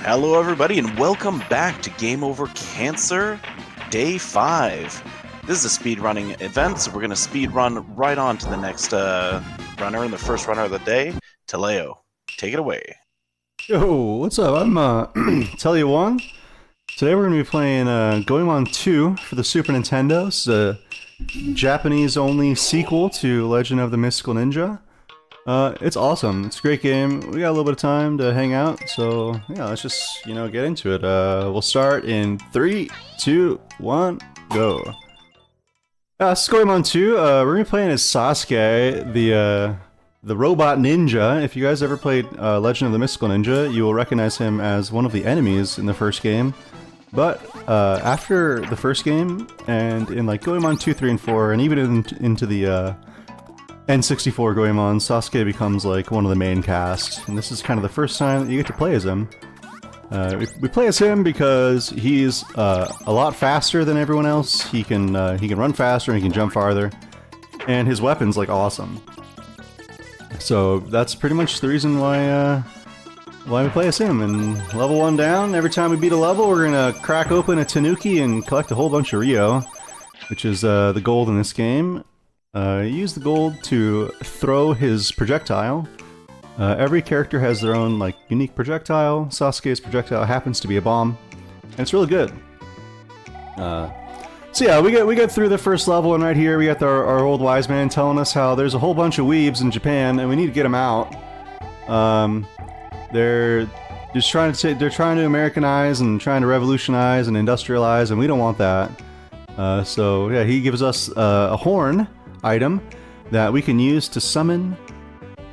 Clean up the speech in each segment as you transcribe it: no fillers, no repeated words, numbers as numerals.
Hello, everybody, and welcome back to Game Over Cancer, Day 5. This is a speedrunning event, so we're going to speedrun right on to the next runner and the first runner of the day, Teleo. Take it away. Yo, what's up? I'm Teleo1. Today we're going to be playing Goemon 2 for the Super Nintendo. It's a Japanese-only sequel to Legend of the Mystical Ninja. It's awesome. It's a great game. We got a little bit of time to hang out, so yeah, let's just, get into it. We'll start in 3, 2, 1, go. This is Goemon 2. We're going to be playing as Sasuke, the robot ninja. If you guys ever played Legend of the Mystical Ninja, you will recognize him as one of the enemies in the first game. But after the first game, and in like Goemon 2, 3, and 4, and even into the N64 Goemon, Sasuke becomes like one of the main cast, and this is kind of the first time that you get to play as him. We play as him because he's a lot faster than everyone else. He can run faster and he can jump farther, and his weapon's like awesome. So that's pretty much the reason why we play as him. And level 1 down, every time we beat a level, we're gonna crack open a Tanuki and collect a whole bunch of Ryo, which is the gold in this game. Use the gold to throw his projectile. Every character has their own like unique projectile. Sasuke's projectile happens to be a bomb, and it's really good. So yeah, we get through the first level, and right here we got our old wise man telling us how there's a whole bunch of weebs in Japan, and we need to get them out. They're just trying to Americanize and trying to revolutionize and industrialize, and we don't want that. So yeah, he gives us a horn item that we can use to summon.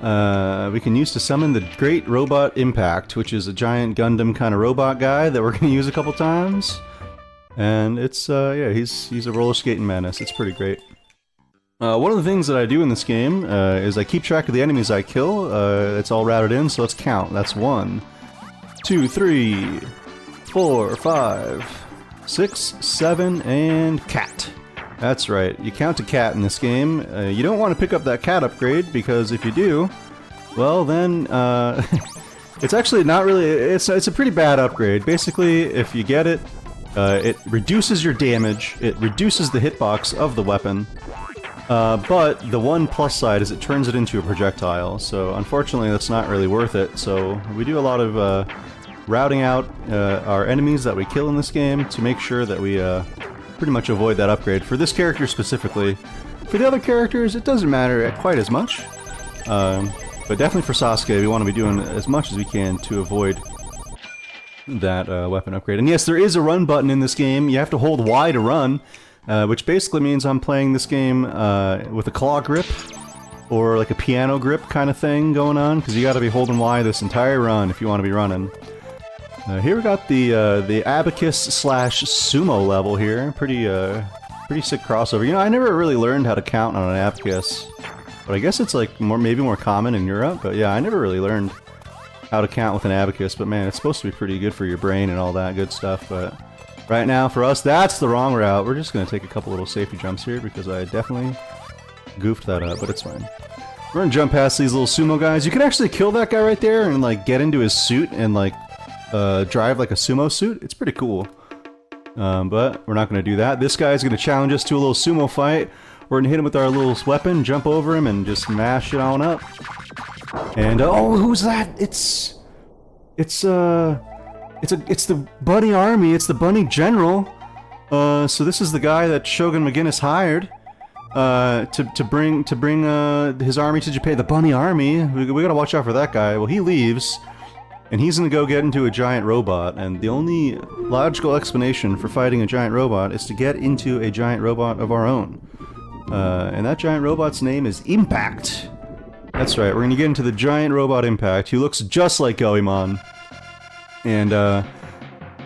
The Great Robot Impact, which is a giant Gundam kind of robot guy that we're gonna use a couple times. And it's yeah, he's a roller skating menace. It's pretty great. One of the things that I do in this game is I keep track of the enemies I kill. It's all routed in, so let's count. That's 1, 2, 3, 4, 5, 6, 7, and cat. That's right, you count a cat in this game. You don't want to pick up that cat upgrade, because if you do, well then, it's actually not really, it's a pretty bad upgrade. Basically, if you get it, it reduces your damage, it reduces the hitbox of the weapon, but the one plus side is it turns it into a projectile, so unfortunately that's not really worth it. So we do a lot of routing out our enemies that we kill in this game to make sure that we pretty much avoid that upgrade. For this character specifically. For the other characters, it doesn't matter quite as much. But definitely for Sasuke, we want to be doing as much as we can to avoid that weapon upgrade. And yes, there is a run button in this game. You have to hold Y to run, which basically means I'm playing this game with a claw grip, or like a piano grip kind of thing going on, because you got to be holding Y this entire run if you want to be running. Here we got the abacus slash sumo level here. Pretty sick crossover. I never really learned how to count on an abacus, but I guess it's like maybe more common in Europe. But yeah, I never really learned how to count with an abacus. But man, it's supposed to be pretty good for your brain and all that good stuff. But right now for us, that's the wrong route. We're just gonna take a couple little safety jumps here because I definitely goofed that up, but it's fine. We're gonna jump past these little sumo guys. You can actually kill that guy right there and like get into his suit and like drive like a sumo suit. It's pretty cool. But we're not going to do that. This guy's going to challenge us to a little sumo fight. We're going to hit him with our little weapon, jump over him, and just mash it on up. And oh, who's that? It's the bunny army. It's the bunny general. So this is the guy that Shogun Magginesu hired to bring his army to Japan. The bunny army. We got to watch out for that guy. Well, he leaves. And he's gonna go get into a giant robot, and the only logical explanation for fighting a giant robot is to get into a giant robot of our own. And that giant robot's name is Impact. That's right, we're gonna get into the giant robot Impact, who looks just like Goemon. And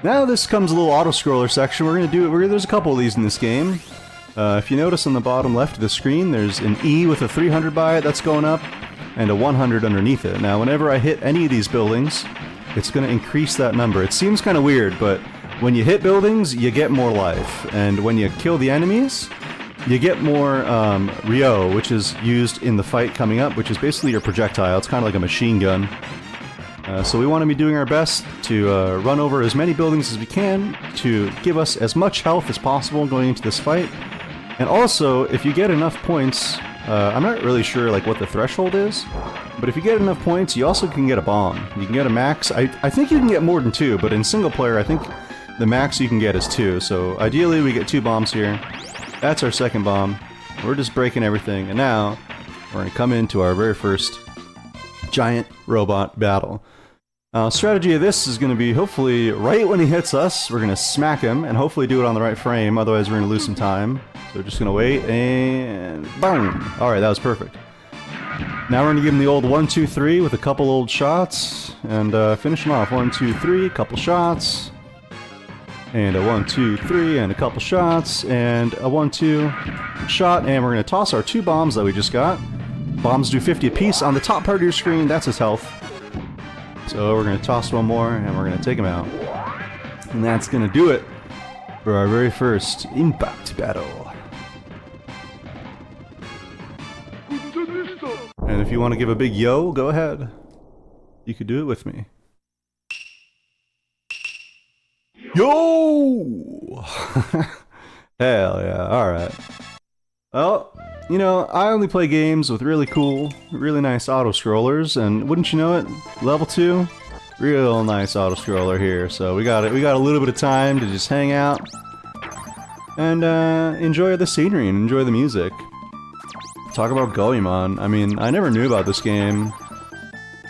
now this comes a little auto-scroller section. There's a couple of these in this game. If you notice on the bottom left of the screen, there's an E with a 300 by it that's going up, and a 100 underneath it. Now, whenever I hit any of these buildings, it's going to increase that number. It seems kind of weird, but when you hit buildings, you get more life. And when you kill the enemies, you get more Ryo, which is used in the fight coming up, which is basically your projectile. It's kind of like a machine gun. So we want to be doing our best to run over as many buildings as we can to give us as much health as possible going into this fight. And also, if you get enough points, I'm not really sure like what the threshold is, but if you get enough points, you also can get a bomb. You can get a max. I think you can get more than 2, but in single player, I think the max you can get is 2. So ideally, we get 2 bombs here. That's our second bomb. We're just breaking everything, and now we're going to come into our very first giant robot battle. Strategy of this is going to be, hopefully, right when he hits us, we're going to smack him, and hopefully do it on the right frame, otherwise we're going to lose some time. So we're just going to wait, and boom! Alright, that was perfect. Now we're going to give him the old 1, 2, 3 with a couple old shots, and finish him off. 1, 2, 3, couple shots, and a 1, 2, 3, and a couple shots, and a 1, 2 shot, and we're going to toss our 2 bombs that we just got. Bombs do 50 apiece. On the top part of your screen, that's his health. So we're going to toss one more, and we're going to take him out. And that's going to do it for our very first impact battle. And if you want to give a big yo, go ahead. You could do it with me. Yo! Hell yeah, alright. Well, you know, I only play games with really cool, really nice auto-scrollers, and wouldn't you know it, level 2, real nice auto-scroller here. So we got a little bit of time to just hang out and enjoy the scenery and enjoy the music. Talk about Goemon. I mean, I never knew about this game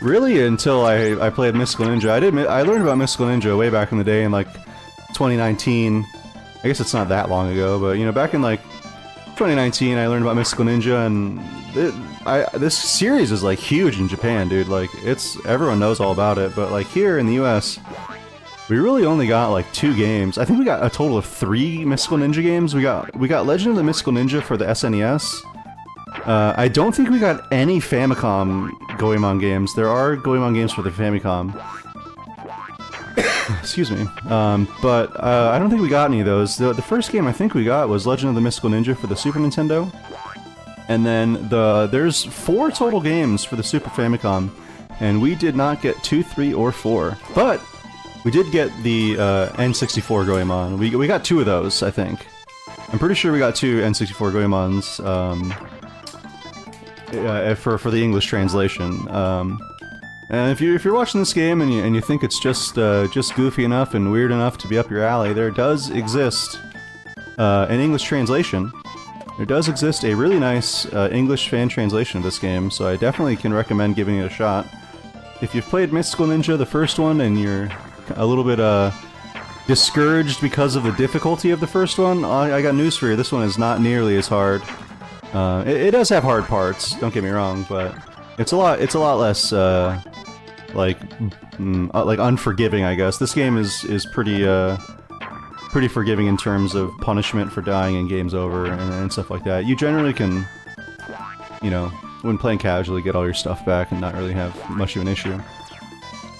really until I played Mystical Ninja. I learned about Mystical Ninja way back in the day in like 2019. I guess it's not that long ago, but you know, back in like 2019, I learned about Mystical Ninja, and this series is like huge in Japan, dude. Like, everyone knows all about it, but like here in the US, we really only got like 2 games. I think we got a total of 3 Mystical Ninja games. We got Legend of the Mystical Ninja for the SNES. I don't think we got any Famicom Goemon games. There are Goemon games for the Famicom. Excuse me. But I don't think we got any of those. The first game I think we got was Legend of the Mystical Ninja for the Super Nintendo. And then there's 4 total games for the Super Famicom, and we did not get 2, 3, or 4. But we did get the N64 Goemon. We got 2 of those, I think. I'm pretty sure we got 2 N64 Goemons for the English translation. And if you're watching this game and you think it's just goofy enough and weird enough to be up your alley, there does exist an English translation. There does exist a really nice English fan translation of this game, so I definitely can recommend giving it a shot. If you've played Mystical Ninja, the first one, and you're a little bit discouraged because of the difficulty of the first one, I got news for you. This one is not nearly as hard. It does have hard parts, don't get me wrong, but it's a lot less like unforgiving, I guess. This game is pretty forgiving in terms of punishment for dying and game's over and stuff like that. You generally can, you know, when playing casually, get all your stuff back and not really have much of an issue.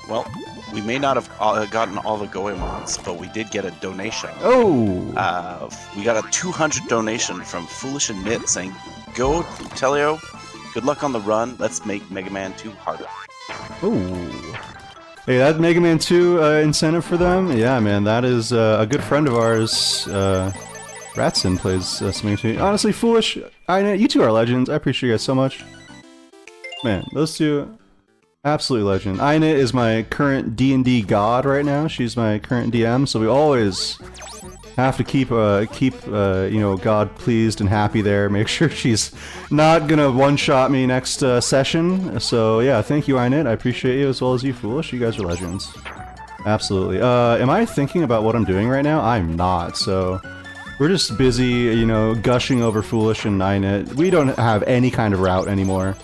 Well, we may not have gotten all the Goemons, but we did get a donation. Oh! We got a 200 donation from Foolish and Knit saying, "Go, Teleo, good luck on the run, let's make Mega Man 2 harder." Ooh. Hey, that Mega Man 2 incentive for them? Yeah, man, that is a good friend of ours. Ratson plays something too. Honestly, Foolish, you two are legends. I appreciate you guys so much. Man, those two, absolutely legend. Aina is my current D&D god right now. She's my current DM, so we always have to keep you know, God pleased and happy there. Make sure she's not gonna one-shot me next session. So yeah, thank you, Inet. I appreciate you as well as you, Foolish. You guys are legends. Absolutely. Am I thinking about what I'm doing right now? I'm not. So we're just busy, you know, gushing over Foolish and Inet. We don't have any kind of route anymore.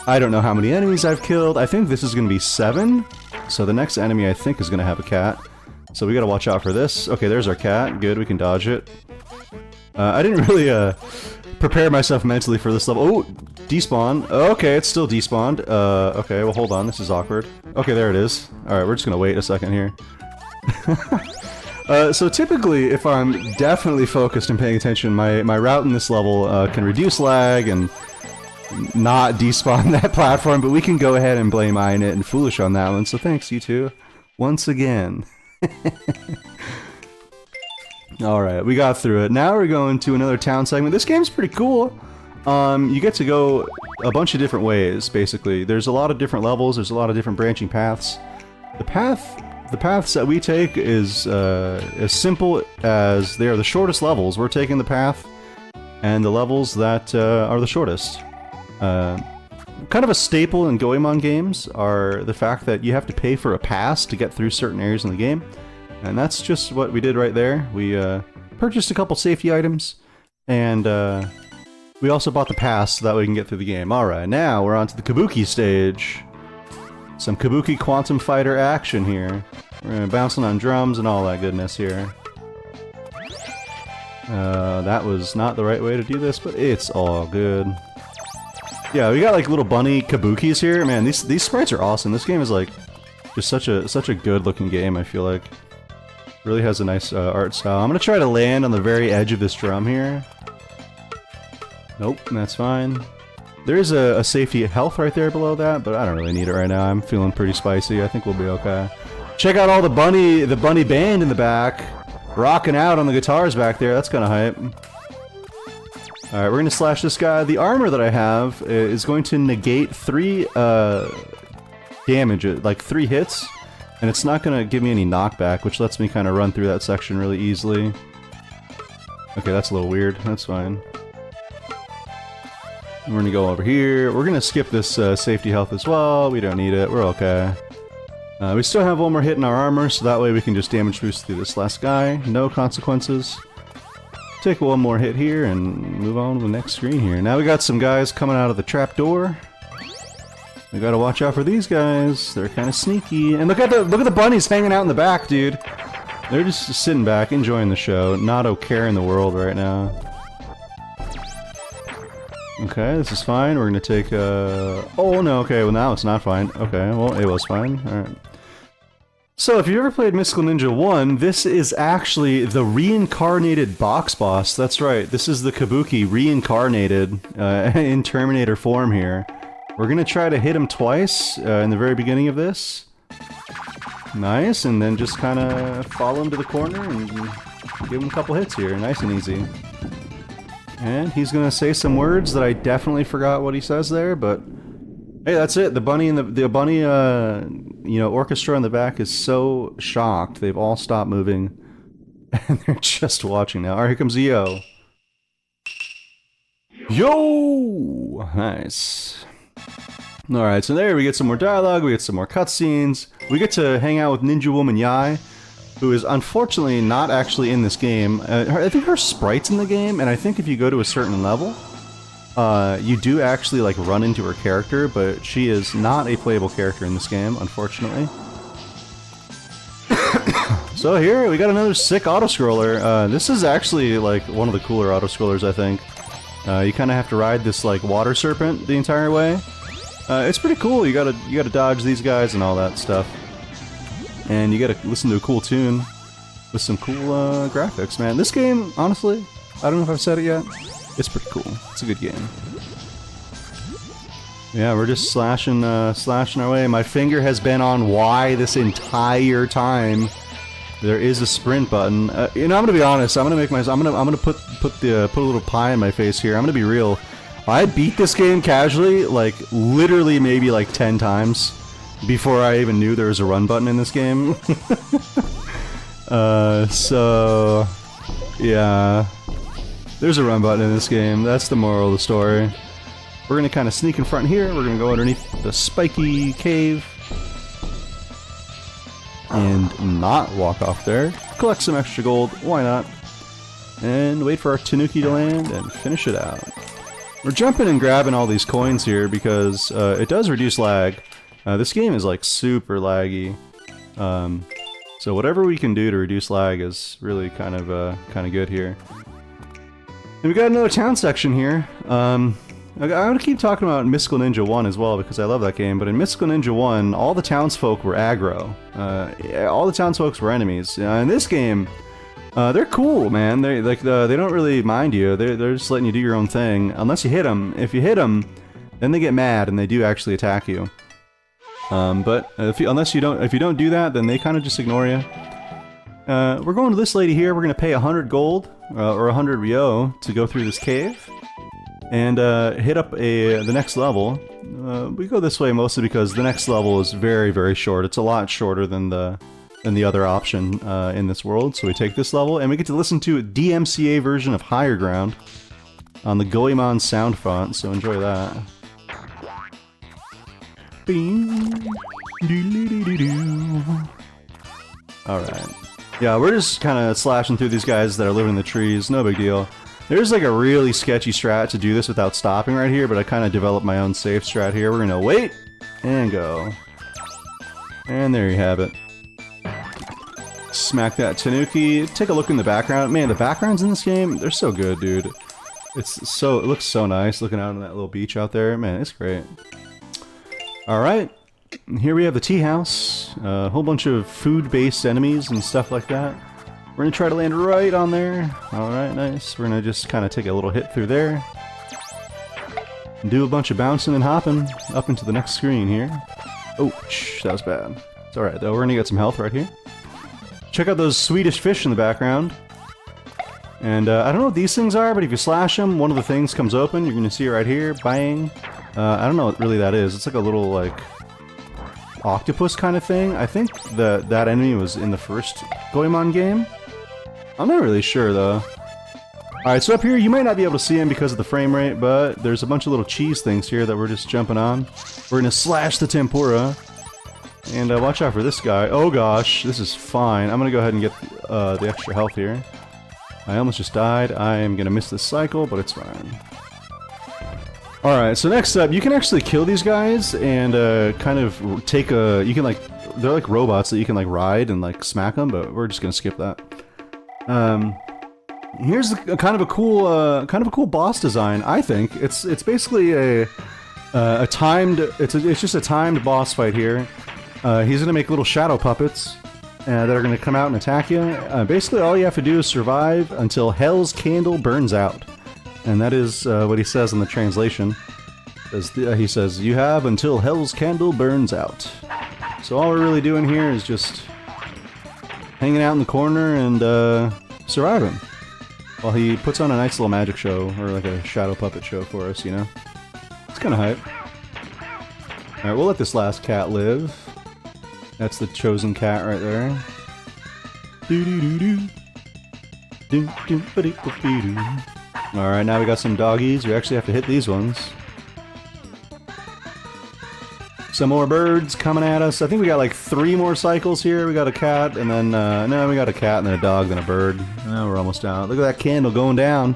I don't know how many enemies I've killed. I think this is gonna be 7. So the next enemy I think is gonna have a cat. So we gotta watch out for this. Okay, there's our cat. Good, we can dodge it. I didn't really prepare myself mentally for this level. Oh, despawn. Okay, it's still despawned. Okay, well hold on, this is awkward. Okay, there it is. Alright, we're just gonna wait a second here. So typically, if I'm definitely focused and paying attention, my route in this level can reduce lag and not despawn that platform, but we can go ahead and blame Inet and Foolish on that one, so thanks you two, once again. Alright, we got through it. Now we're going to another town segment. This game's pretty cool. You get to go a bunch of different ways, basically. There's a lot of different levels, there's a lot of different branching paths. The paths that we take is as simple as they are the shortest levels. We're taking the path and the levels that are the shortest. Kind of a staple in Goemon games are the fact that you have to pay for a pass to get through certain areas in the game. And that's just what we did right there. We purchased a couple safety items, and we also bought the pass so that we can get through the game. Alright, now we're on to the Kabuki stage. Some Kabuki Quantum Fighter action here. We're bouncing on drums and all that goodness here. That was not the right way to do this, but it's all good. Yeah, we got like little bunny Kabukis here. Man, these sprites are awesome. This game is like just such a good looking game, I feel like. Really has a nice art style. I'm gonna try to land on the very edge of this drum here. Nope, that's fine. There is a safety health right there below that, but I don't really need it right now. I'm feeling pretty spicy. I think we'll be okay. Check out all the bunny band in the back, rocking out on the guitars back there. That's kind of hype. All right, we're gonna slash this guy. The armor that I have is going to negate 3 damage, like 3 hits, and it's not gonna give me any knockback, which lets me kind of run through that section really easily. Okay, that's a little weird. That's fine. We're gonna go over here. We're gonna skip this safety health as well. We don't need it. We're okay. We still have one more hit in our armor, so that way we can just damage boost through this last guy. No consequences. Take one more hit here and move on to the next screen here. Now we got some guys coming out of the trapdoor. We gotta watch out for these guys. They're kind of sneaky. And look at the bunnies hanging out in the back, dude. They're just sitting back, enjoying the show. Not a care in the world right now. Okay, this is fine. We're gonna take oh no, okay, well now it's not fine. Okay, well it was fine. Alright. So if you've ever played Mystical Ninja 1, this is actually the reincarnated box boss. That's right, this is the Kabuki reincarnated in Terminator form here. We're gonna try to hit him twice in the very beginning of this. Nice, and then just kinda follow him to the corner and give him a couple hits here. Nice and easy. And he's gonna say some words that I definitely forgot what he says there, but hey, that's it. The bunny and the bunny, you know, orchestra in the back is so shocked they've all stopped moving, and they're just watching now. All right, here comes Yo. Yo, nice. All right, so there we get some more dialogue. We get some more cutscenes. We get to hang out with Ninja Woman Yai, who is unfortunately not actually in this game. I think her sprite's in the game, and I think if you go to a certain level, you do actually like run into her character, but she is not a playable character in this game, unfortunately. So here, we got another sick auto-scroller. This is actually like one of the cooler auto-scrollers, I think. You kind of have to ride this like water serpent the entire way. It's pretty cool. You gotta dodge these guys and all that stuff. And you gotta listen to a cool tune with some cool graphics, man. This game, honestly, I don't know if I've said it yet, it's pretty cool. It's a good game. Yeah, we're just slashing our way. My finger has been on Y this entire time. There is a sprint button. You know, I'm gonna be honest. I'm gonna put a little pie in my face here. I'm gonna be real. I beat this game casually, like literally maybe like 10 times. Before I even knew there was a run button in this game. So yeah, there's a run button in this game. That's the moral of the story. We're gonna kind of sneak in front here. We're gonna go underneath the spiky cave and not walk off there. Collect some extra gold, why not? And wait for our Tanuki to land and finish it out. We're jumping and grabbing all these coins here because it does reduce lag. This game is like super laggy, so whatever we can do to reduce lag is really kind of good here. And we got another town section here. I'm gonna keep talking about Mystical Ninja 1 as well because I love that game. But in Mystical Ninja 1, all the townsfolk were aggro. All the townsfolk were enemies. In this game, they're cool, man. They don't really mind you. They're just letting you do your own thing unless you hit them. If you hit them, then they get mad and they do actually attack you. But if you don't do that, then they kind of just ignore you. We're going to this lady here. We're going to pay 100 gold, or 100 ryo, to go through this cave. And hit up the next level. We go this way mostly because the next level is very, very short. It's a lot shorter than the other option in this world. So we take this level, and we get to listen to a DMCA version of Higher Ground on the Goemon sound font, so enjoy that. Alright. Yeah, we're just kind of slashing through these guys that are living in the trees, no big deal. There's like a really sketchy strat to do this without stopping right here, but I kind of developed my own safe strat here. We're gonna wait, and go. And there you have it. Smack that Tanuki. Take a look in the background. Man, the backgrounds in this game, they're so good, dude. It looks so nice looking out on that little beach out there. Man, it's great. Alright, here we have the tea house. A whole bunch of food-based enemies and stuff like that. We're gonna try to land right on there. Alright, nice. We're gonna just kind of take a little hit through there. And do a bunch of bouncing and hopping up into the next screen here. Oh, that was bad. It's alright though, we're gonna get some health right here. Check out those Swedish fish in the background. And I don't know what these things are, but if you slash them, one of the things comes open. You're gonna see it right here. Bang. I don't know what really that is. It's like a little, like, octopus kind of thing. I think that enemy was in the first Goemon game. I'm not really sure, though. Alright, so up here, you might not be able to see him because of the frame rate, but there's a bunch of little cheese things here that we're just jumping on. We're gonna slash the tempura. And watch out for this guy. Oh gosh, this is fine. I'm gonna go ahead and get the extra health here. I almost just died. I am gonna miss this cycle, but it's fine. Alright, so next up, you can actually kill these guys and kind of take a... You can like... They're like robots that you can like ride and like smack them, but we're just gonna skip that. Here's kind of a cool boss design, I think. It's basically a timed... It's just a timed boss fight here. He's gonna make little shadow puppets that are gonna come out and attack you. Basically, all you have to do is survive until Hell's Candle burns out. And that is what he says in the translation. He says, you have until Hell's Candle burns out. So all we're really doing here is just hanging out in the corner and surviving. While he puts on a nice little magic show, or like a shadow puppet show for us, you know? It's kind of hype. Alright, we'll let this last cat live. That's the chosen cat right there. Alright, now we got some doggies. We actually have to hit these ones. Some more birds coming at us. I think we got like 3 more cycles here. We got a cat, and then, no, we got a cat, and then a dog, then a bird. Oh, we're almost out. Look at that candle going down.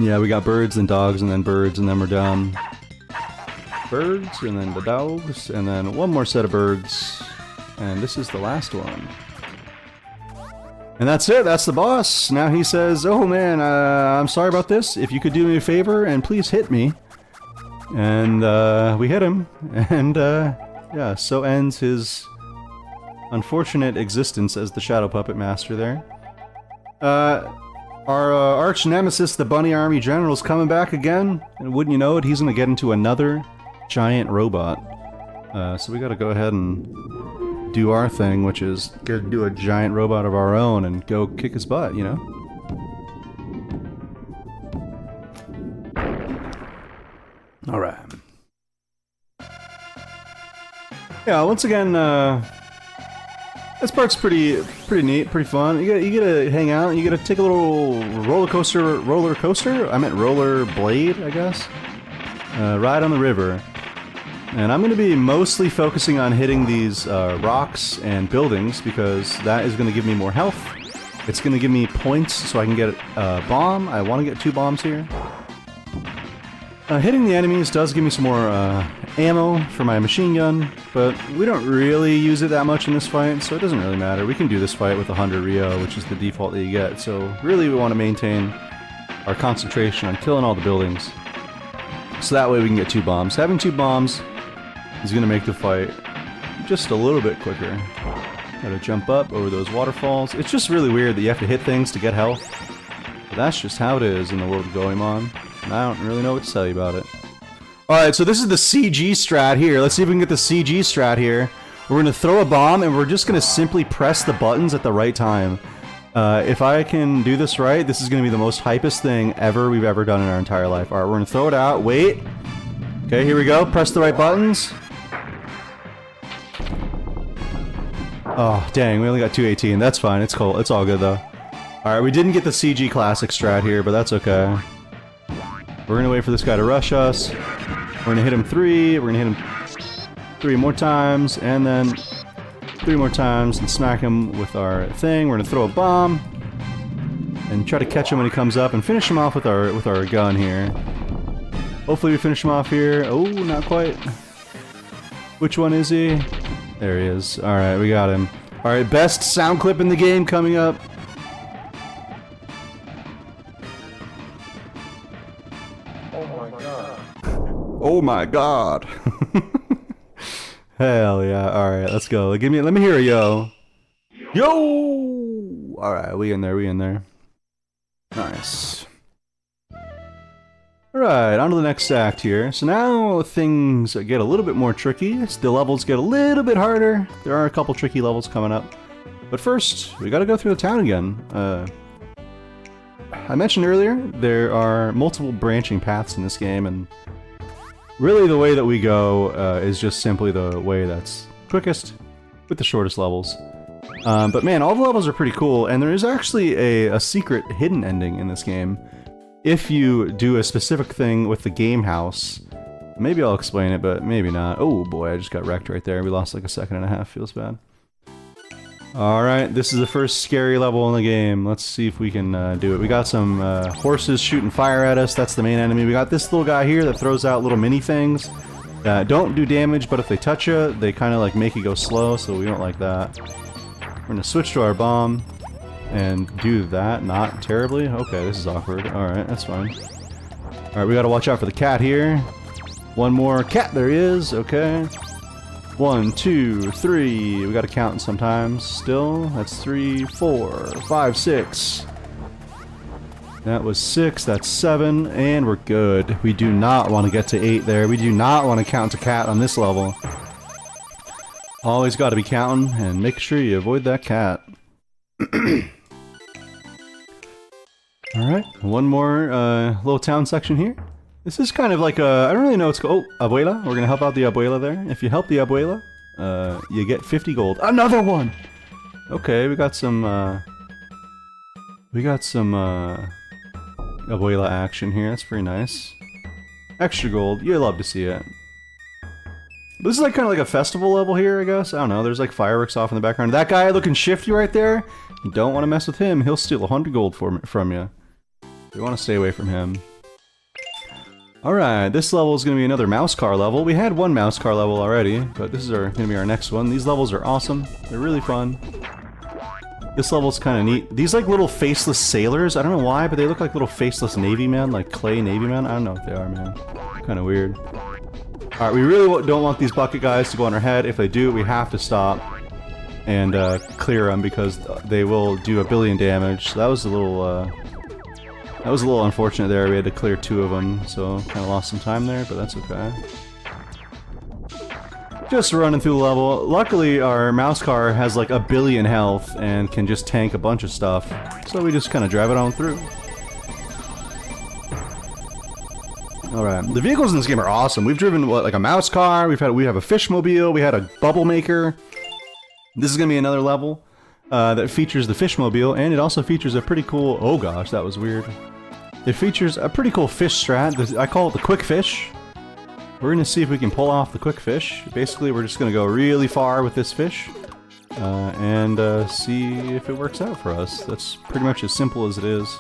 Yeah, we got birds, and dogs, and then birds, and then we're done. Birds, and then the dogs, and then one more set of birds. And this is the last one. And that's it, that's the boss. Now he says, oh man, I'm sorry about this. If you could do me a favor and please hit me. And we hit him. And yeah, so ends his unfortunate existence as the Shadow Puppet Master there. Our arch nemesis, the Bunny Army General, is coming back again. And wouldn't you know it, he's gonna get into another giant robot. So we gotta go ahead and do our thing, which is go do a giant robot of our own and go kick his butt, you know? Alright. Yeah, once again, this part's pretty neat, pretty fun. You get to hang out, you get to take a little roller coaster? I meant roller blade, I guess? Ride on the river. And I'm going to be mostly focusing on hitting these rocks and buildings because that is going to give me more health. It's going to give me points so I can get a bomb. I want to get 2 bombs here. Hitting the enemies does give me some more ammo for my machine gun, but we don't really use it that much in this fight, so it doesn't really matter. We can do this fight with 100 Ryo, which is the default that you get, so really we want to maintain our concentration on killing all the buildings. So that way we can get 2 bombs. Having 2 bombs is going to make the fight just a little bit quicker. Gotta jump up over those waterfalls. It's just really weird that you have to hit things to get health. But that's just how it is in the world of Goemon. I don't really know what to tell you about it. Alright, so this is the CG strat here. Let's see if we can get the CG strat here. We're gonna throw a bomb, and we're just gonna simply press the buttons at the right time. If I can do this right, this is gonna be the most hypest thing we've ever done in our entire life. Alright, we're gonna throw it out. Wait. Okay, here we go. Press the right buttons. Oh, dang, we only got 218. That's fine. It's cool. It's all good, though. Alright, we didn't get the CG classic strat here, but that's okay. We're gonna wait for this guy to rush us. We're gonna hit him 3. We're gonna hit him 3 more times, and then 3 more times, and smack him with our thing. We're gonna throw a bomb, and try to catch him when he comes up, and finish him off with our gun here. Hopefully we finish him off here. Oh, not quite. Which one is he? There he is. Alright, we got him. Alright, best sound clip in the game coming up. Oh my god. Hell yeah. Alright, let's go. Let me hear a yo. Yo! Alright, we in there. Nice. Alright, on to the next act here. So now things get a little bit more tricky. The levels get a little bit harder. There are a couple tricky levels coming up. But first, we gotta go through the town again. I mentioned earlier, there are multiple branching paths in this game, and really the way that we go is just simply the way that's quickest with the shortest levels. But man, all the levels are pretty cool, and there is actually a secret hidden ending in this game. If you do a specific thing with the game house, maybe I'll explain it, but maybe not. Oh boy, I just got wrecked right there. We lost like a second and a half, feels bad. Alright, this is the first scary level in the game. Let's see if we can do it. We got some horses shooting fire at us, that's the main enemy. We got this little guy here that throws out little mini things. Don't do damage, but if they touch you, they kind of like make you go slow, so we don't like that. We're gonna switch to our bomb and do that, not terribly. Okay, this is awkward. Alright, that's fine. Alright, we gotta watch out for the cat here. One more cat, there he is, okay. 1, 2, 3. We gotta count sometimes still. That's 3, 4, 5, 6. That was 6, that's 7, and we're good. We do not want to get to 8 there. We do not want to count to cat on this level. Always gotta be counting and make sure you avoid that cat. Alright, one more little town section here. This is kind of like a, I don't really know what's called. Oh, Abuela. We're gonna help out the Abuela there. If you help the Abuela, you get 50 gold. Another one! Okay, we got some Abuela action here. That's pretty nice. Extra gold. You love to see it. This is like kind of like a festival level here, I guess. I don't know. There's like fireworks off in the background. That guy looking shifty right there. You don't want to mess with him. He'll steal 100 gold from you. You want to stay away from him. Alright, this level is going to be another mouse car level. We had one mouse car level already, but this is going to be our next one. These levels are awesome. They're really fun. This level's kind of neat. These like little faceless sailors, I don't know why, but they look like little faceless Navy men, like clay Navy men. I don't know what they are, man. Kind of weird. Alright, we really don't want these bucket guys to go on our head. If they do, we have to stop and clear them because they will do a billion damage. So that was a little unfortunate there. We had to clear 2 of them, so kind of lost some time there, but that's okay. Just running through the level. Luckily, our mouse car has like a billion health and can just tank a bunch of stuff, so we just kind of drive it on through. Alright, the vehicles in this game are awesome. We've driven, what, like a mouse car, we have a fishmobile, we had a bubble maker. This is going to be another level that features the fishmobile, and it also features a pretty cool, oh gosh, that was weird. It features a pretty cool fish strat. I call it the quick fish. We're going to see if we can pull off the quick fish. Basically, we're just going to go really far with this fish and see if it works out for us. That's pretty much as simple as it is.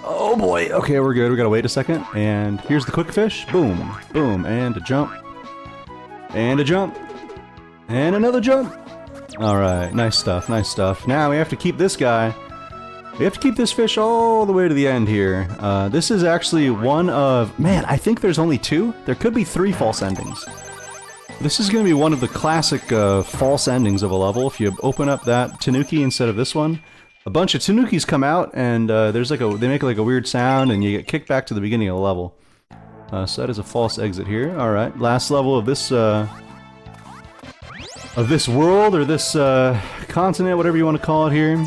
Oh boy, okay, we're good. We gotta wait a second. And here's the quick fish. Boom, boom, and a jump. And a jump. And another jump. Alright, nice stuff, nice stuff. Now we have to keep this guy. We have to keep this fish all the way to the end here. This is actually one of... Man, I think there's only 2. There could be 3 false endings. This is going to be one of the classic false endings of a level. If you open up that Tanuki instead of this one, a bunch of tanukis come out, and there's like they make like a weird sound, and you get kicked back to the beginning of the level. So that is a false exit here. All right, last level of this world, or this continent, whatever you want to call it here.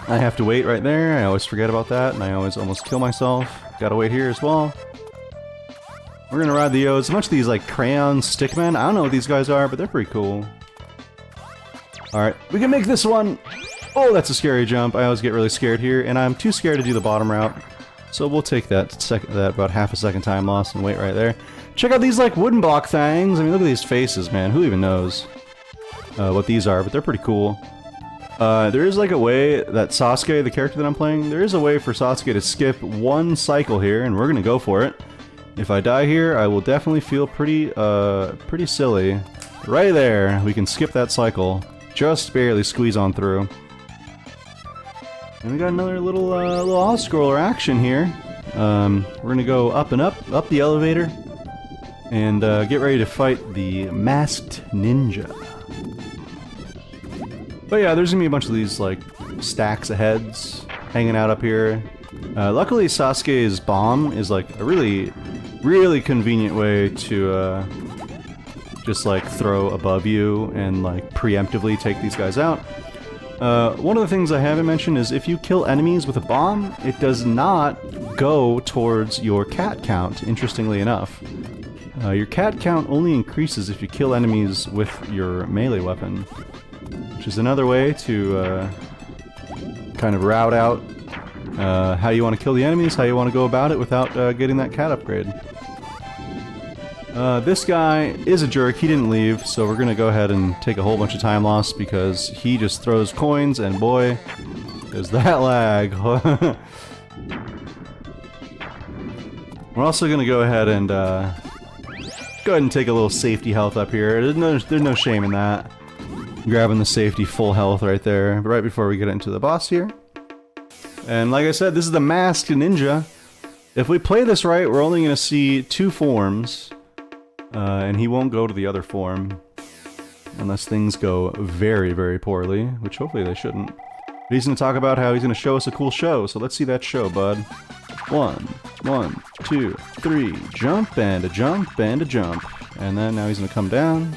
I have to wait right there. I always forget about that, and I always almost kill myself. Gotta wait here as well. We're gonna ride the O's. A bunch of these like crayon stickmen. I don't know what these guys are, but they're pretty cool. Alright, we can make this one! Oh, that's a scary jump. I always get really scared here, and I'm too scared to do the bottom route. So we'll take that about half a second time loss and wait right there. Check out these like wooden block things. I mean, look at these faces, man. Who even knows what these are, but they're pretty cool. There is like a way that Sasuke, the character that I'm playing, there is a way for Sasuke to skip one cycle here, and we're gonna go for it. If I die here, I will definitely feel pretty silly. Right there, we can skip that cycle. Just barely squeeze on through. And we got another little auto-scroller action here. We're gonna go up and up the elevator, and get ready to fight the masked ninja. But yeah, there's gonna be a bunch of these like stacks of heads hanging out up here. Luckily, Sasuke's bomb is like a really convenient way to just like throw above you and like preemptively take these guys out. One of the things I haven't mentioned is if you kill enemies with a bomb, it does not go towards your cat count, interestingly enough. Your cat count only increases if you kill enemies with your melee weapon, which is another way to kind of route out how you want to kill the enemies, how you want to go about it without getting that cat upgrade. This guy is a jerk. He didn't leave, so we're gonna go ahead and take a whole bunch of time loss because he just throws coins, and boy, is that lag. We're also gonna go ahead and take a little safety health up here. There's no shame in that. Grabbing the safety full health right there, right before we get into the boss here. And like I said, this is the masked ninja. If we play this right, we're only gonna see two forms. And he won't go to the other form unless things go very, very poorly, which hopefully they shouldn't. But he's going to talk about how he's going to show us a cool show, so let's see that show, bud. 1, 2, 3, jump, and a jump, and a jump. And then now he's going to come down.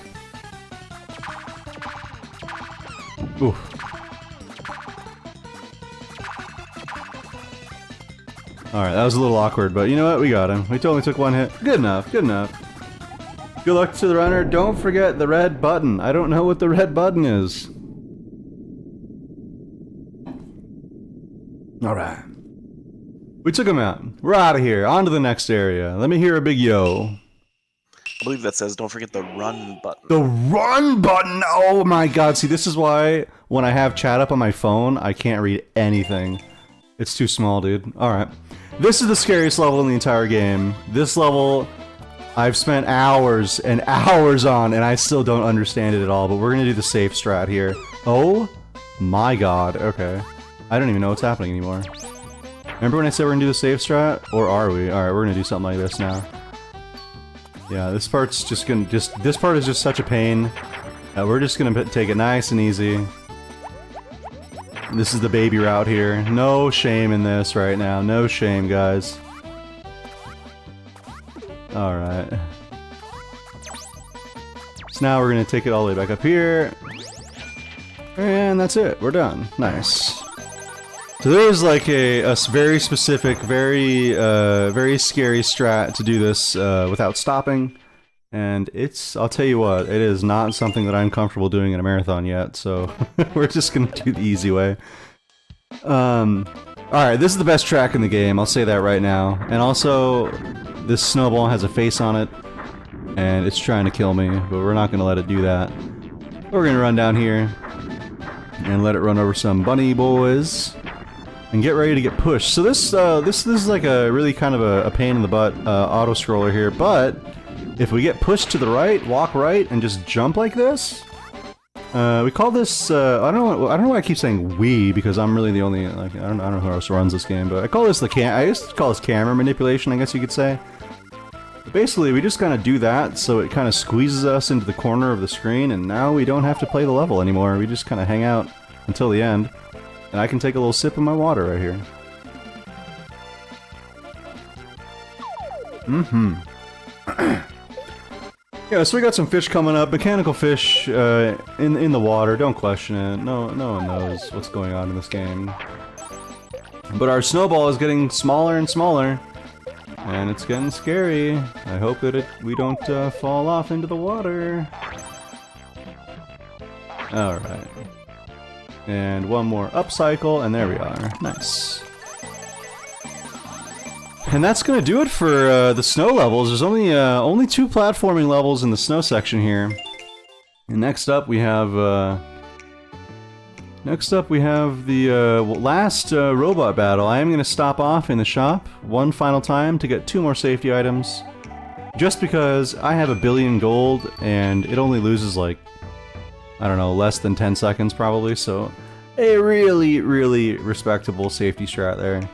Oof. Alright, that was a little awkward, but you know what? We got him. We only took one hit. Good enough, good enough. Good luck to the runner. Don't forget the red button. I don't know what the red button is. Alright. We took him out. We're out of here. On to the next area. Let me hear a big yo. I believe that says don't forget the run button. The run button! Oh my god. See, this is why when I have chat up on my phone, I can't read anything. It's too small, dude. Alright. This is the scariest level in the entire game. This level I've spent hours and hours on, and I still don't understand it at all, but we're gonna do the safe strat here. Oh my god, okay. I don't even know what's happening anymore. Remember when I said we're gonna do the safe strat? Or are we? Alright, we're gonna do something like this now. Yeah, this part's just gonna, this part is just such a pain. We're just gonna take it nice and easy. This is the baby route here. No shame in this right now, no shame, guys. Alright. So now we're gonna take it all the way back up here. And that's it. We're done. Nice. So there's like a very specific, very scary strat to do this without stopping. And it's, I'll tell you what, it is not something that I'm comfortable doing in a marathon yet, so we're just gonna do the easy way. Alright, this is the best track in the game, I'll say that right now. And also, this snowball has a face on it, and it's trying to kill me, but we're not gonna let it do that. We're gonna run down here, and let it run over some bunny boys, and get ready to get pushed. So this is like a really kind of a pain in the butt auto-scroller here, but if we get pushed to the right, walk right, and just jump like this, we call this, I don't know why I keep saying we, because I'm really the only, like, I don't know who else runs this game, but I call this I used to call this camera manipulation, I guess you could say. But basically, we just kind of do that, so it kind of squeezes us into the corner of the screen, and now we don't have to play the level anymore, we just kind of hang out until the end. And I can take a little sip of my water right here. Yeah, so we got some fish coming up. Mechanical fish in the water. Don't question it. No one knows what's going on in this game. But our snowball is getting smaller and smaller. And it's getting scary. I hope that we don't fall off into the water. Alright. And one more upcycle, and there we are. Nice. And that's gonna do it for the snow levels. There's only 2 platforming levels in the snow section here. And next up we have the last robot battle. I am gonna stop off in the shop one final time to get 2 more safety items. Just because I have 1 billion gold and it only loses like, I don't know, less than 10 seconds probably, so a really, really respectable safety strat there.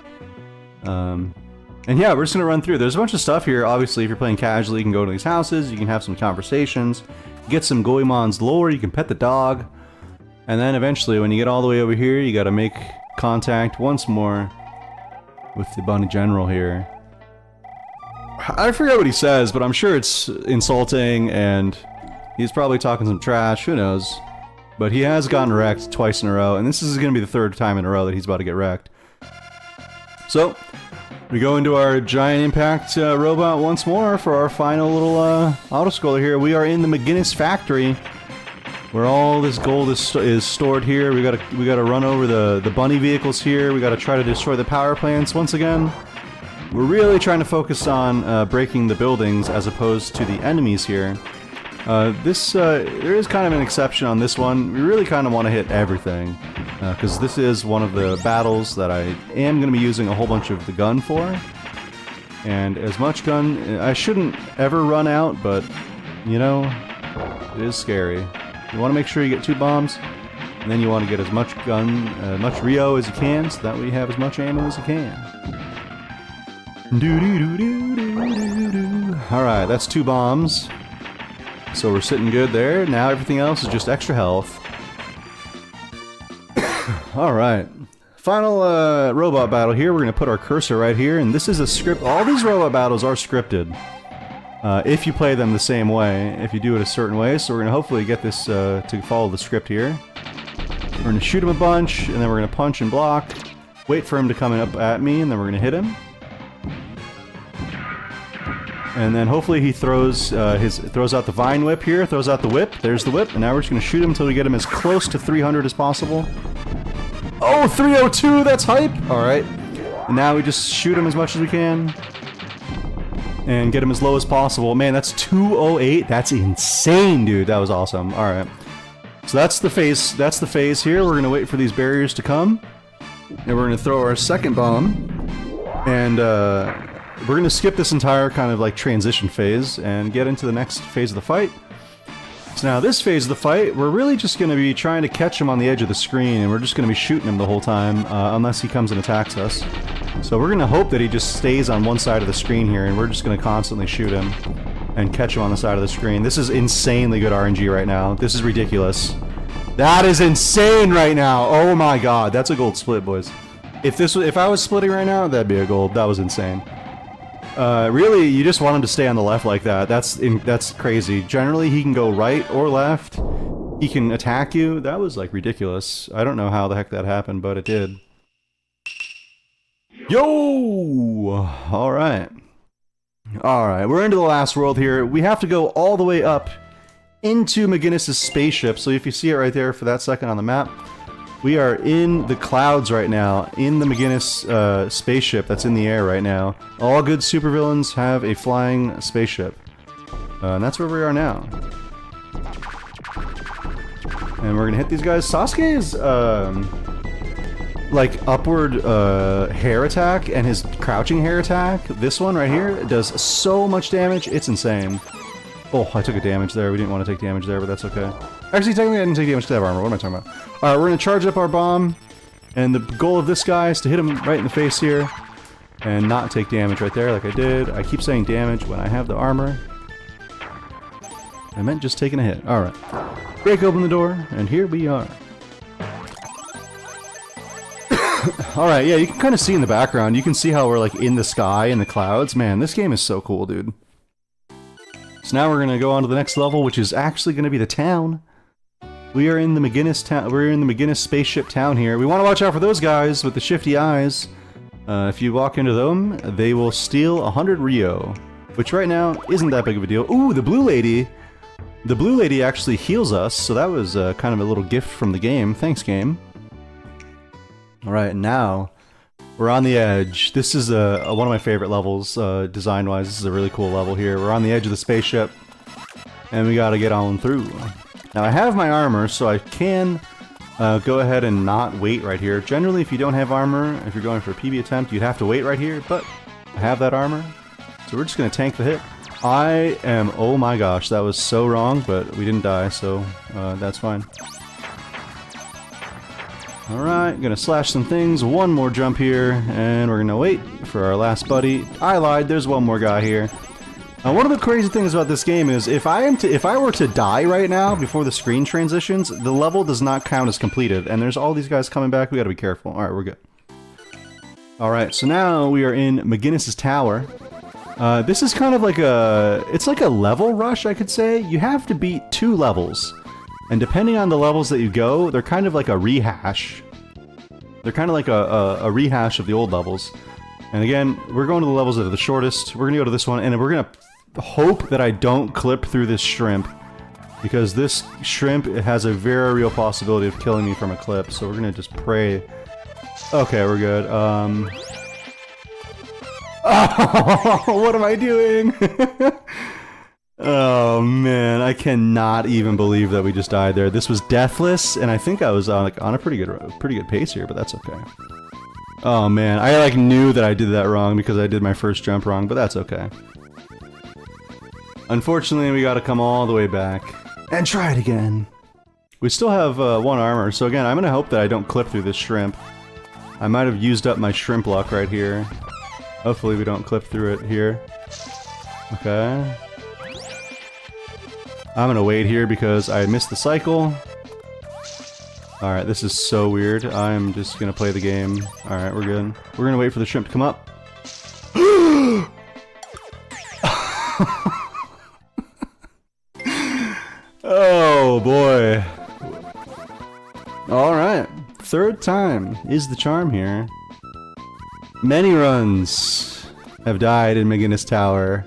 And yeah, we're just gonna run through. There's a bunch of stuff here. Obviously, if you're playing casually, you can go to these houses, you can have some conversations, get some Goemon's lore, you can pet the dog, and then eventually, when you get all the way over here, you gotta make contact once more with the bunny general here. I forget what he says, but I'm sure it's insulting, and he's probably talking some trash, who knows. But he has gotten wrecked twice in a row, and this is gonna be the 3rd time in a row that he's about to get wrecked. So, we go into our giant impact robot once more for our final little autoscroller here. We are in the Magginesu factory, where all this gold is stored here. We gotta run over the bunny vehicles here. We gotta try to destroy the power plants once again. We're really trying to focus on breaking the buildings as opposed to the enemies here. There is kind of an exception on this one. We really kind of want to hit everything, because this is one of the battles that I am going to be using a whole bunch of the gun for. And as much gun, I shouldn't ever run out, but, you know, it is scary. You want to make sure you get 2 bombs, and then you want to get as much gun, much Rio as you can, so that way you have as much ammo as you can. Alright, that's 2 bombs. So we're sitting good there. Now everything else is just extra health. Alright. Final robot battle here. We're going to put our cursor right here. And this is a script. All these robot battles are scripted. If you play them the same way. If you do it a certain way. So we're going to hopefully get this to follow the script here. We're going to shoot him a bunch. And then we're going to punch and block. Wait for him to come up at me. And then we're going to hit him. And then hopefully he throws out the vine whip here, throws out the whip. There's the whip, and now we're just going to shoot him until we get him as close to 300 as possible. Oh, 302, that's hype! Alright. And now we just shoot him as much as we can. And get him as low as possible. Man, that's 208. That's insane, dude. That was awesome. Alright. So that's the phase here. We're going to wait for these barriers to come. And we're going to throw our second bomb. And, we're going to skip this entire kind of like transition phase and get into the next phase of the fight. So now this phase of the fight, we're really just going to be trying to catch him on the edge of the screen, and we're just going to be shooting him the whole time, unless he comes and attacks us. So we're going to hope that he just stays on one side of the screen here, and we're just going to constantly shoot him and catch him on the side of the screen. This is insanely good RNG right now. This is ridiculous. That is insane right now! Oh my god, that's a gold split, boys. If I was splitting right now, that'd be a gold. That was insane. Really, you just want him to stay on the left like that. That's crazy. Generally, he can go right or left. He can attack you. That was, like, ridiculous. I don't know how the heck that happened, but it did. Yo! Alright. Alright, we're into the last world here. We have to go all the way up into Magginesu's spaceship. So if you see it right there for that second on the map, we are in the clouds right now, in the Magginesu spaceship that's in the air right now. All good supervillains have a flying spaceship. And that's where we are now. And we're gonna hit these guys. Sasuke's, like, upward hair attack and his crouching hair attack, this one right here, does so much damage, it's insane. Oh, I took a damage there. We didn't want to take damage there, but that's okay. Actually, technically I didn't take damage because I have armor. What am I talking about? Alright, we're going to charge up our bomb. And the goal of this guy is to hit him right in the face here. And not take damage right there like I did. I keep saying damage when I have the armor. I meant just taking a hit. Alright. Break open the door, and here we are. Alright, yeah, you can kind of see in the background. You can see how we're like in the sky, in the clouds. Man, this game is so cool, dude. So now we're gonna go on to the next level, which is actually gonna be the town. We are in the Magginesu town. We're in the Magginesu spaceship town here. We want to watch out for those guys with the shifty eyes. If you walk into them, they will steal 100 Rio, which right now isn't that big of a deal. Ooh, the blue lady. The blue lady actually heals us, so that was kind of a little gift from the game. Thanks, game. Alright, now we're on the edge. This is one of my favorite levels, design-wise. This is a really cool level here. We're on the edge of the spaceship, and we gotta get on through. Now I have my armor, so I can go ahead and not wait right here. Generally, if you don't have armor, if you're going for a PB attempt, you'd have to wait right here, but I have that armor, so we're just gonna tank the hit. Oh my gosh, that was so wrong, but we didn't die, so that's fine. Alright, gonna slash some things, one more jump here, and we're gonna wait for our last buddy. I lied, there's one more guy here. One of the crazy things about this game is if I were to die right now before the screen transitions, the level does not count as completed, and there's all these guys coming back. We gotta be careful. Alright, we're good. Alright, so now we are in Magginesu's tower. This is kind of like it's like a level rush, I could say. You have to beat 2 levels, and depending on the levels that you go, they're kind of like a rehash. They're kind of like a rehash of the old levels. And again, we're going to the levels that are the shortest. We're gonna go to this one, and we're gonna hope that I don't clip through this shrimp, because this shrimp has a very real possibility of killing me from a clip, so we're gonna just pray. Okay, we're good. Oh, what am I doing? Oh man, I cannot even believe that we just died there. This was deathless, and I think I was on a pretty good pace here, but that's okay. Oh man, I like knew that I did that wrong because I did my first jump wrong, but that's okay. Unfortunately, we gotta come all the way back and try it again. We still have 1 armor, so again, I'm gonna hope that I don't clip through this shrimp. I might have used up my shrimp luck right here. Hopefully we don't clip through it here. Okay. I'm gonna wait here because I missed the cycle. Alright, this is so weird. I'm just gonna play the game. Alright, we're good. We're gonna wait for the shrimp to come up. Oh boy. Alright. 3rd time is the charm here. Many runs have died in Magginesu Tower,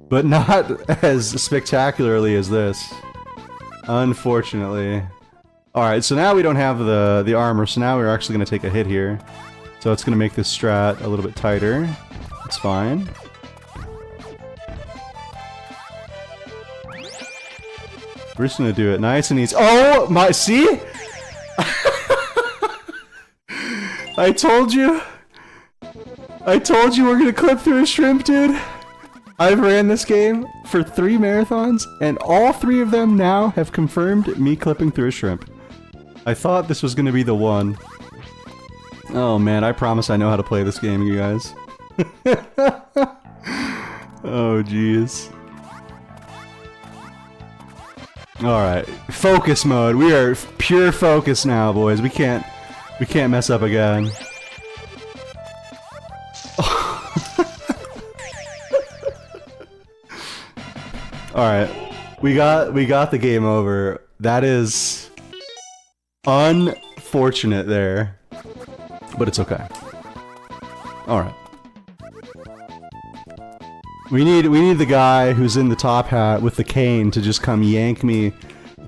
but not as spectacularly as this. Unfortunately. Alright, so now we don't have the armor, so now we're actually going to take a hit here. So it's going to make this strat a little bit tighter. It's fine. We're just going to do it nice and easy. Oh my, see? I told you. I told you we're going to clip through a shrimp, dude. I've ran this game for 3 marathons, and all 3 of them now have confirmed me clipping through a shrimp. I thought this was going to be the one. Oh man, I promise I know how to play this game, you guys. Oh jeez. Alright, focus mode. We are pure focus now, boys. We can't mess up again. Alright, we got the game over. That is unfortunate there, but it's okay. Alright. We need the guy who's in the top hat with the cane to just come yank me,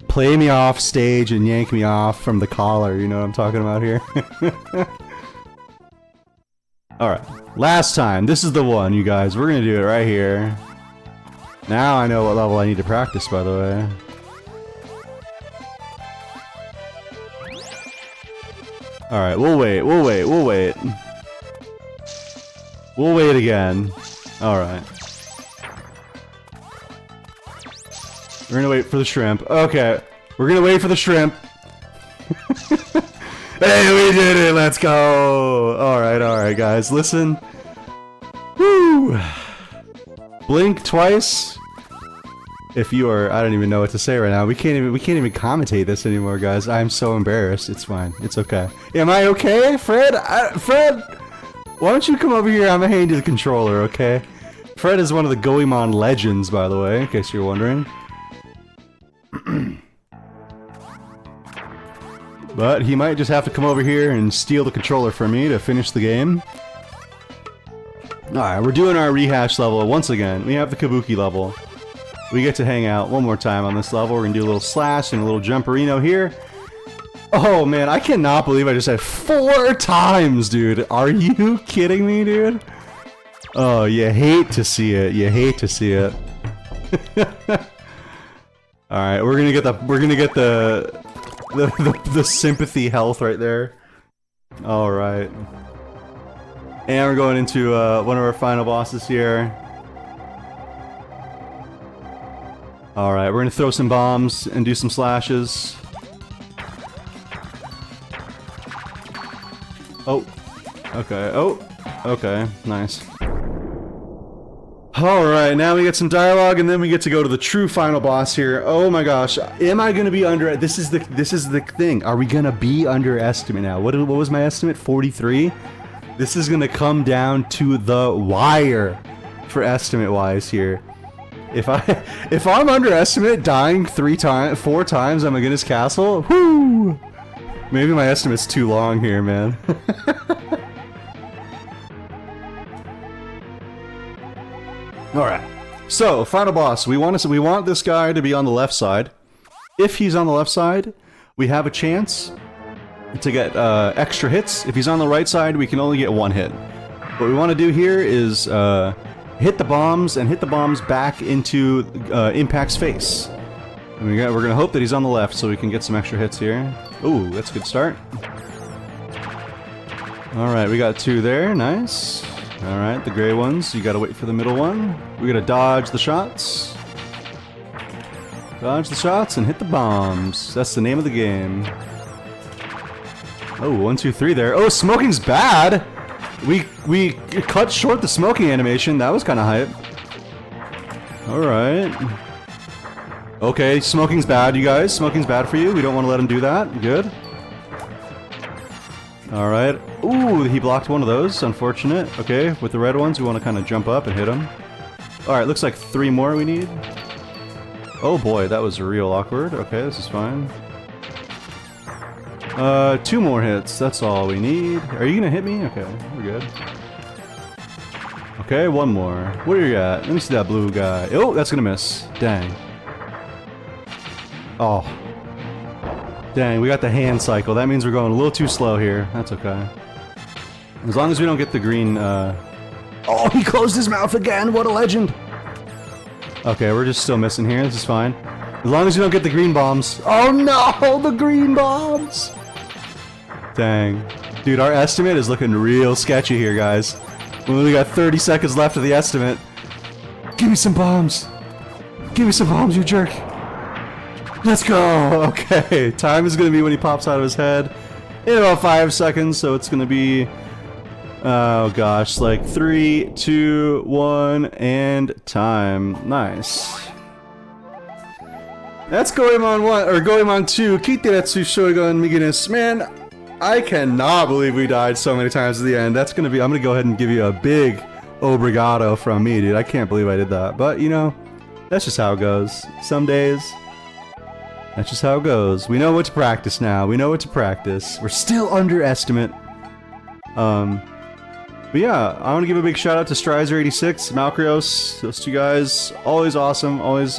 play me off stage and yank me off from the collar, you know what I'm talking about here? Alright, last time. This is the one, you guys. We're gonna do it right here. Now I know what level I need to practice, by the way. Alright, we'll wait. We'll wait again. Alright. We're gonna wait for the shrimp. Okay, we're gonna wait for the shrimp. Hey, we did it! Let's go! Alright, guys, listen. Woo! Blink twice. if you are, I don't even know what to say right now. We can't even commentate this anymore, guys. I'm so embarrassed. It's fine. It's okay. Am I okay, Fred? Fred, why don't you come over here? I'm gonna hand you the controller, okay? Fred is one of the Goemon legends, by the way, in case you're wondering. But he might just have to come over here and steal the controller from me to finish the game. Alright, we're doing our rehash level once again. We have the Kabuki level. We get to hang out one more time on this level. We're gonna do a little slash and a little jumperino here. Oh man, I cannot believe I just said 4 times, dude. Are you kidding me, dude? Oh, you hate to see it. You hate to see it. Alright, we're gonna get the sympathy health right there. Alright. And we're going into one of our final bosses here. Alright, we're gonna throw some bombs and do some slashes. Oh. Okay. Oh. Okay. Nice. Alright, now we get some dialogue and then we get to go to the true final boss here. Oh my gosh. Am I gonna be under... This is the thing. Are we gonna be under estimate now? What was my estimate? 43? This is gonna come down to the wire for estimate-wise here. If I'm underestimate dying 4 times on Magginesu Castle, whoo! Maybe my estimate's too long here, man. Alright. So, final boss. We want this guy to be on the left side. If he's on the left side, we have a chance to get extra hits. If he's on the right side, we can only get 1 hit. What we want to do here is hit the bombs and hit the bombs back into Impact's face. And we're gonna hope that he's on the left so we can get some extra hits here. Ooh, that's a good start. Alright, we got 2 there, nice. Alright, the gray ones, you gotta wait for the middle one. We gotta dodge the shots. Dodge the shots and hit the bombs. That's the name of the game. Oh, 1, 2, 3 there. Oh, smoking's bad! We cut short the smoking animation. That was kind of hype. Alright. Okay, smoking's bad, you guys. Smoking's bad for you. We don't want to let him do that. Good. Alright. Ooh, he blocked one of those. Unfortunate. Okay, with the red ones, we want to kind of jump up and hit him. Alright, looks like 3 more we need. Oh boy, that was real awkward. Okay, this is fine. 2 more hits. That's all we need. Are you gonna hit me? Okay, we're good. Okay, 1 more. Where are you at? Let me see that blue guy. Oh, that's gonna miss. Dang. Oh. Dang, we got the hand cycle. That means we're going a little too slow here. That's okay. As long as we don't get the green, Oh, he closed his mouth again! What a legend! Okay, we're just still missing here. This is fine. As long as we don't get the green bombs. Oh no! The green bombs! Dang. Dude, our estimate is looking real sketchy here, guys. We only got 30 seconds left of the estimate. Give me some bombs! Give me some bombs, you jerk! Let's go! Okay, time is gonna be when he pops out of his head. In about 5 seconds, so it's gonna be... Oh gosh, like 3, 2, 1, and time. Nice. That's Goemon 1, or Goemon 2, Kiteretsu Shogun Magginesu. Man, I cannot believe we died so many times at the end. That's gonna be... I'm gonna go ahead and give you a big obrigado from me, dude. I can't believe I did that. But, you know, that's just how it goes. Some days... That's just how it goes. We know what to practice now. We know what to practice. We're still underestimate. But yeah, I want to give a big shout out to Strizer86, Malcrios, those 2 guys. Always awesome. Always,